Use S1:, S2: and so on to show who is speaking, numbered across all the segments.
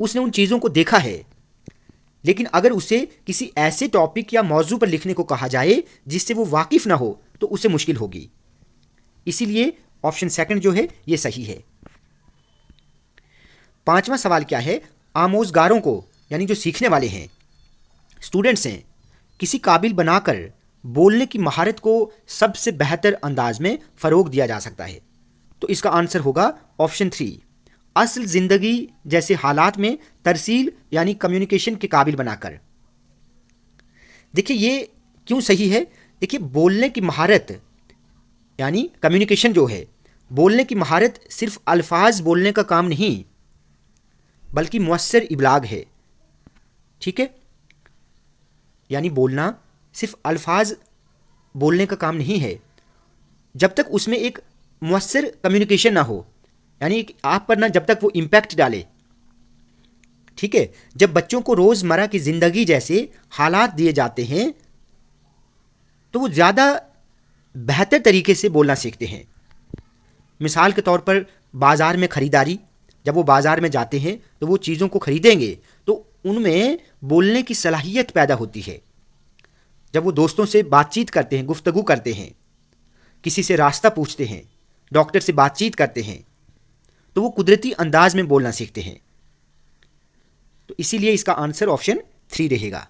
S1: اس نے ان چیزوں کو دیکھا ہے، لیکن اگر اسے کسی ایسے ٹاپک یا موضوع پر لکھنے کو کہا جائے جس سے وہ واقف نہ ہو تو اسے مشکل ہوگی. اسی لیے آپشن سیکنڈ جو ہے یہ صحیح ہے. 5واں سوال کیا ہے؟ آموزگاروں کو یعنی جو سیکھنے والے ہیں، اسٹوڈنٹس ہیں، کسی قابل بنا کر بولنے کی مہارت کو سب سے بہتر انداز میں فروغ دیا جا سکتا ہے. تو اس کا آنسر ہوگا آپشن 3، اصل زندگی جیسے حالات میں ترسیل یعنی کمیونیکیشن کے قابل بنا کر. دیکھیے یہ کیوں صحیح ہے؟ دیکھیے بولنے کی مہارت یعنی کمیونیکیشن جو ہے، بولنے کی مہارت صرف الفاظ بولنے کا کام نہیں بلکہ مؤثر ابلاغ ہے. ٹھیک ہے، یعنی بولنا صرف الفاظ بولنے کا کام نہیں ہے جب تک اس میں ایک مؤثر کمیونیکیشن نہ ہو، یعنی آپ پر نہ جب تک وہ امپیکٹ ڈالے. ٹھیک ہے، جب بچوں کو روزمرہ کی زندگی جیسے حالات دیے جاتے ہیں تو وہ زیادہ بہتر طریقے سے بولنا سیکھتے ہیں. مثال کے طور پر بازار میں خریداری، جب وہ بازار میں جاتے ہیں تو وہ چیزوں کو خریدیں گے تو ان میں بولنے کی صلاحیت پیدا ہوتی ہے. جب وہ دوستوں سے بات چیت کرتے ہیں، گفتگو کرتے ہیں، کسی سے راستہ پوچھتے ہیں، ڈاکٹر سے بات چیت کرتے ہیں تو وہ قدرتی انداز میں بولنا سیکھتے ہیں. تو اسی لیے اس کا آنسر آپشن 3 رہے گا.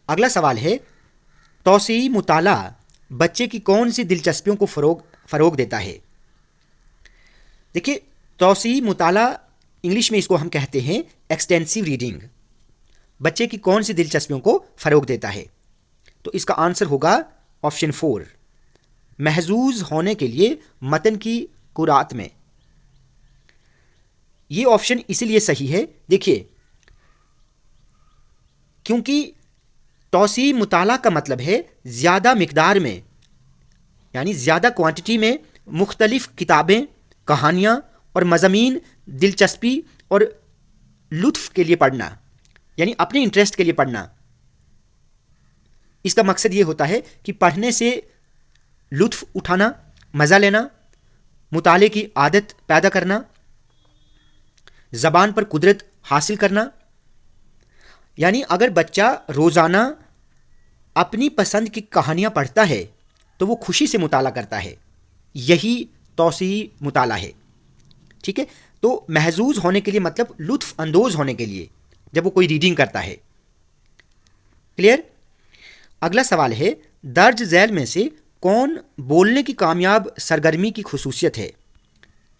S1: اگلا سوال ہے، توسیعی مطالعہ بچے کی کون سی دلچسپیوں کو فروغ دیتا ہے؟ دیکھیے توسیعی مطالعہ انگلش میں اس کو ہم کہتے ہیں ایکسٹینسیو ریڈنگ. بچے کی کون سی دلچسپیوں کو فروغ دیتا ہے؟ تو اس کا آنسر ہوگا آپشن 4، محظوظ ہونے کے لیے متن کی قرات میں. یہ آپشن اسی لیے صحیح ہے، دیکھیے کیونکہ توسیعی مطالعہ کا مطلب ہے زیادہ مقدار میں یعنی زیادہ کوانٹٹی میں مختلف کتابیں، کہانیاں اور مضامین دلچسپی اور لطف کے لیے پڑھنا، یعنی اپنے انٹرسٹ کے لیے پڑھنا. اس کا مقصد یہ ہوتا ہے کہ پڑھنے سے لطف اٹھانا، مزہ لینا، مطالعے کی عادت پیدا کرنا، زبان پر قدرت حاصل کرنا. یعنی اگر بچہ روزانہ اپنی پسند کی کہانیاں پڑھتا ہے تو وہ خوشی سے مطالعہ کرتا ہے. یہی توسیعی مطالعہ ہے. ٹھیک ہے، تو محظوظ ہونے کے لیے مطلب لطف اندوز ہونے کے لیے جب وہ کوئی ریڈنگ کرتا ہے. کلیئر؟ اگلا سوال ہے، درج ذیل میں سے کون بولنے کی کامیاب سرگرمی کی خصوصیت ہے؟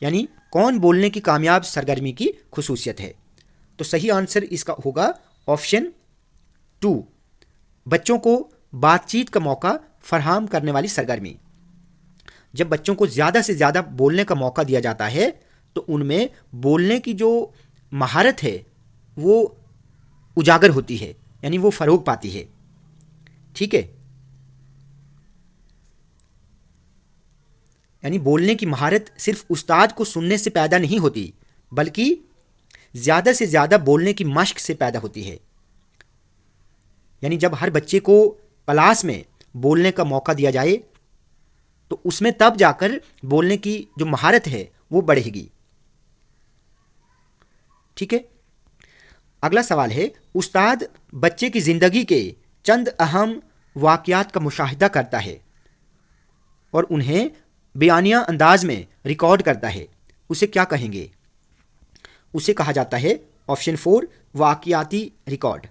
S1: یعنی کون بولنے کی کامیاب سرگرمی کی خصوصیت ہے؟ تو صحیح آنسر اس کا ہوگا آپشن 2، بچوں کو بات چیت کا موقع فراہم کرنے والی سرگرمی. جب بچوں کو زیادہ سے زیادہ بولنے کا موقع دیا جاتا ہے تو ان میں بولنے کی جو مہارت ہے وہ اجاگر ہوتی ہے، یعنی وہ فروغ پاتی ہے. ٹھیک ہے، یعنی بولنے کی مہارت صرف استاد کو سننے سے پیدا نہیں ہوتی بلکہ زیادہ سے زیادہ بولنے کی مشق سے پیدا ہوتی ہے. یعنی جب ہر بچے کو کلاس میں بولنے کا موقع دیا جائے تو اس میں تب جا کر بولنے کی جو مہارت ہے وہ بڑھے گی. ٹھیک ہے، اگلا سوال ہے، استاد بچے کی زندگی کے چند اہم واقعات کا مشاہدہ کرتا ہے اور انہیں بیانیہ انداز میں ریکارڈ کرتا ہے، اسے کیا کہیں گے؟ اسے کہا جاتا ہے آپشن 4، واقعاتی ریکارڈ.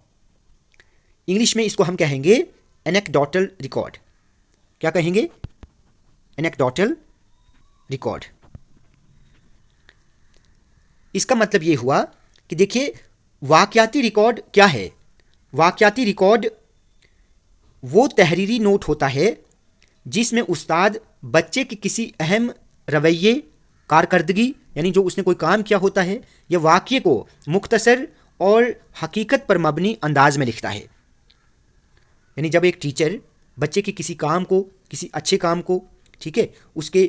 S1: انگلش میں اس کو ہم کہیں گے اینیکڈوٹل ریکارڈ. کیا کہیں گے؟ اینیکڈوٹل ریکارڈ. اس کا مطلب یہ ہوا کہ دیکھیے واقعاتی ریکارڈ کیا ہے؟ واقعاتی ریکارڈ وہ تحریری نوٹ ہوتا ہے جس میں استاد بچے کے کسی اہم رویے، کارکردگی یعنی جو اس نے کوئی کام کیا ہوتا ہے یا واقعے کو مختصر اور حقیقت پر مبنی انداز میں لکھتا ہے. یعنی جب ایک ٹیچر بچے کے کسی کام کو، کسی اچھے کام کو، ٹھیک ہے، اس کے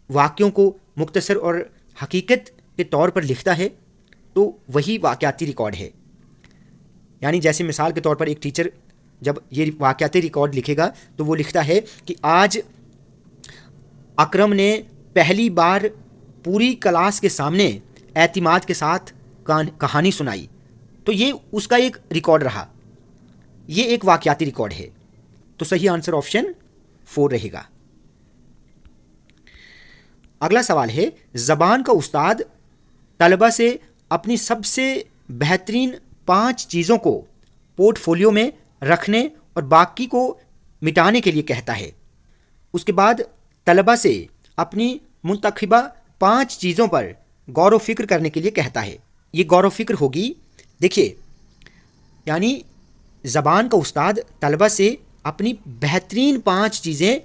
S1: واقعوں کو مختصر اور حقیقت کے طور پر لکھتا ہے تو وہی واقعاتی ریکارڈ ہے. یعنی جیسے مثال کے طور پر ایک ٹیچر جب یہ واقعاتی ریکارڈ لکھے گا تو وہ لکھتا ہے کہ آج اکرم نے پہلی بار پوری کلاس کے سامنے اعتماد کے ساتھ کہانی سنائی، تو یہ اس کا ایک ریکارڈ رہا، یہ ایک واقعاتی ریکارڈ ہے. تو صحیح آنسر آپشن 4 رہے گا. اگلا سوال ہے، زبان کا استاد طلبہ سے اپنی سب سے بہترین 5 چیزوں کو پورٹ فولیو میں رکھنے اور باقی کو مٹانے کے لیے کہتا ہے. اس کے بعد طلبہ سے اپنی منتخبہ 5 چیزوں پر غور و فکر کرنے کے لیے کہتا ہے. یہ غور و فکر ہوگی، دیکھیے، یعنی زبان کا استاد طلبہ سے اپنی بہترین 5 چیزیں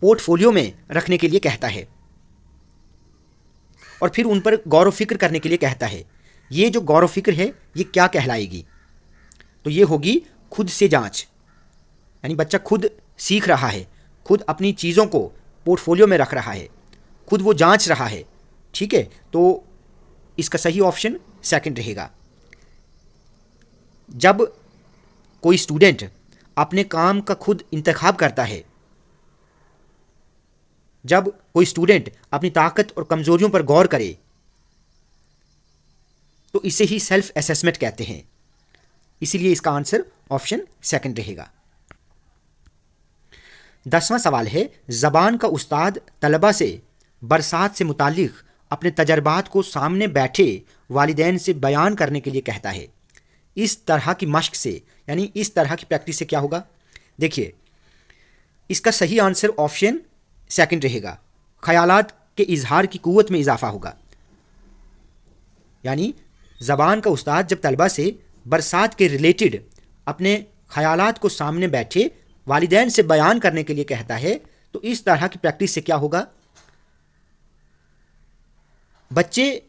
S1: پورٹ فولیو میں رکھنے کے لیے کہتا ہے اور پھر ان پر غور و فکر کرنے کے لیے کہتا ہے. یہ جو غور و فکر ہے یہ کیا کہلائے گی؟ تو یہ ہوگی خود سے جانچ، یعنی بچہ خود سیکھ رہا ہے، خود اپنی چیزوں کو پورٹ فولیو میں رکھ رہا ہے، خود وہ جانچ رہا ہے. ٹھیک ہے، تو اس کا صحیح آپشن 2 رہے گا. جب کوئی اسٹوڈنٹ اپنے کام کا خود انتخاب کرتا ہے، جب کوئی اسٹوڈنٹ اپنی طاقت اور کمزوریوں پر غور کرے، تو اسے ہی سیلف اسیسمنٹ کہتے ہیں. اسی لیے اس کا آنسر آپشن 2 رہے گا. 10واں سوال ہے، زبان کا استاد طلبہ سے برسات سے متعلق اپنے تجربات کو سامنے بیٹھے والدین سے بیان کرنے کے لیے کہتا ہے. اس طرح کی مشق سے، یعنی اس طرح کی پریکٹس سے کیا ہوگا؟ دیکھیے، اس کا صحیح آنسر آپشن 2 رہے گا. خیالات کے اظہار کی قوت میں اضافہ ہوگا. یعنی زبان کا استاد جب طلبہ سے برسات کے ریلیٹڈ اپنے خیالات کو سامنے بیٹھے والدین سے بیان کرنے کے لیے کہتا ہے، تو اس طرح کی پریکٹس سے کیا ہوگا؟ بچے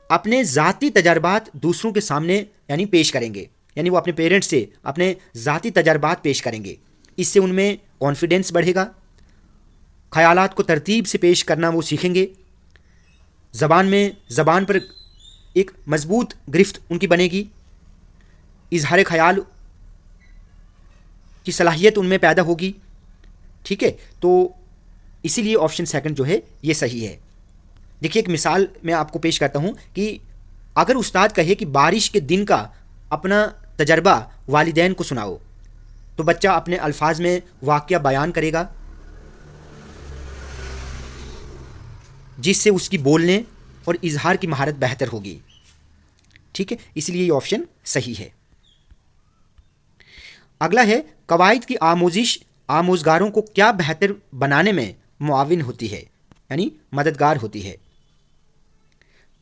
S1: اپنے ذاتی تجربات دوسروں کے سامنے یعنی پیش کریں گے، یعنی وہ اپنے پیرنٹس سے اپنے ذاتی تجربات پیش کریں گے. اس سے ان میں کانفیڈنس بڑھے گا، خیالات کو ترتیب سے پیش کرنا وہ سیکھیں گے، زبان پر ایک مضبوط گرفت ان کی بنے گی، اظہار خیال کی صلاحیت ان میں پیدا ہوگی. ٹھیک ہے، تو اسی لیے آپشن 2 جو ہے یہ صحیح ہے. دیکھیے، ایک مثال میں آپ کو پیش کرتا ہوں کہ اگر استاد کہے کہ بارش کے دن کا اپنا تجربہ والدین کو سناؤ، تو بچہ اپنے الفاظ میں واقعہ بیان کرے گا، جس سے اس کی بولنے اور اظہار کی مہارت بہتر ہوگی. ٹھیک ہے، اس لیے یہ آپشن صحیح ہے. اگلا ہے، قواعد کی آموزش آموزگاروں کو کیا بہتر بنانے میں معاون ہوتی ہے، یعنی مددگار ہوتی ہے.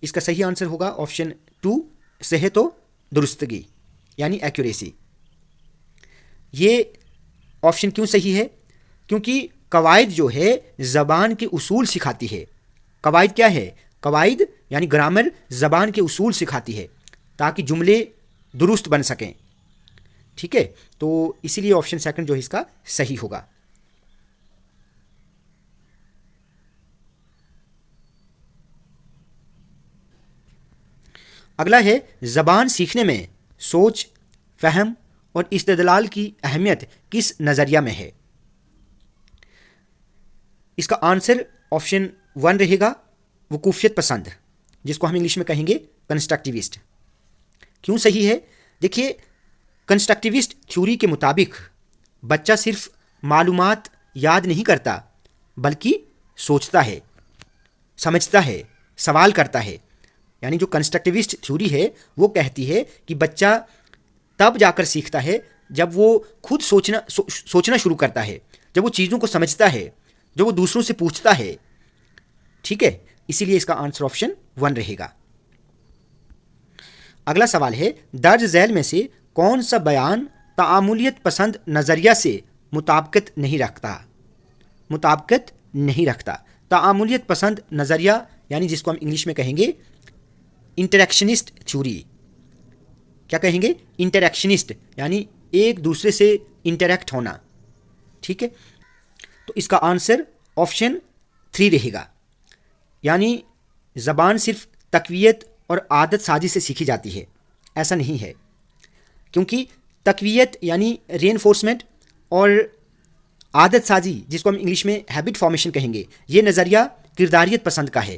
S1: اس کا صحیح آنسر ہوگا آپشن 2، صحت و درستگی یعنی ایکوریسی. یہ آپشن کیوں صحیح ہے؟ کیونکہ قواعد جو ہے زبان کے اصول سکھاتی ہے. قواعد کیا ہے؟ قواعد یعنی گرامر زبان کے اصول سکھاتی ہے تاکہ جملے درست بن سکیں. ٹھیک ہے، تو اسی لیے آپشن 2 جو ہے اس کا صحیح ہوگا. اگلا ہے، زبان سیکھنے میں سوچ، فہم اور استدلال کی اہمیت کس نظریہ میں ہے؟ اس کا آنسر آپشن 1 رہے گا، وقوفیت پسند، جس کو ہم انگلش میں کہیں گے کنسٹرکٹیوسٹ. کیوں صحیح ہے؟ دیکھیے، کنسٹرکٹیوسٹ تھیوری کے مطابق بچہ صرف معلومات یاد نہیں کرتا بلکہ سوچتا ہے، سمجھتا ہے، سوال کرتا ہے. یعنی جو کنسٹرکٹیوسٹ تھیوری ہے وہ کہتی ہے کہ بچہ تب جا کر سیکھتا ہے جب وہ خود سوچنا شروع کرتا ہے، جب وہ چیزوں کو سمجھتا ہے، جب وہ دوسروں سے پوچھتا ہے. ٹھیک ہے، اسی لیے اس کا آنسر آپشن 1 رہے گا. اگلا سوال ہے، درج ذیل میں سے کون سا بیان تعاملیت پسند نظریہ سے مطابقت نہیں رکھتا؟ تعاملیت پسند نظریہ یعنی جس کو ہم انگلش میں کہیں گے انٹریکشنسٹ تھیوری. کیا کہیں گے؟ انٹریکشنسٹ یعنی ایک دوسرے سے انٹریکٹ ہونا. ٹھیک ہے، تو اس کا آنسر آپشن 3 رہے گا. یعنی زبان صرف تقویت اور عادت سازی سے سیکھی جاتی ہے، ایسا نہیں ہے. کیونکہ تقویت یعنی ری انفورسمنٹ اور عادت سازی جس کو ہم انگلش میں ہیبٹ فارمیشن کہیں گے، یہ نظریہ کرداریت پسند کا ہے.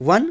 S1: 1,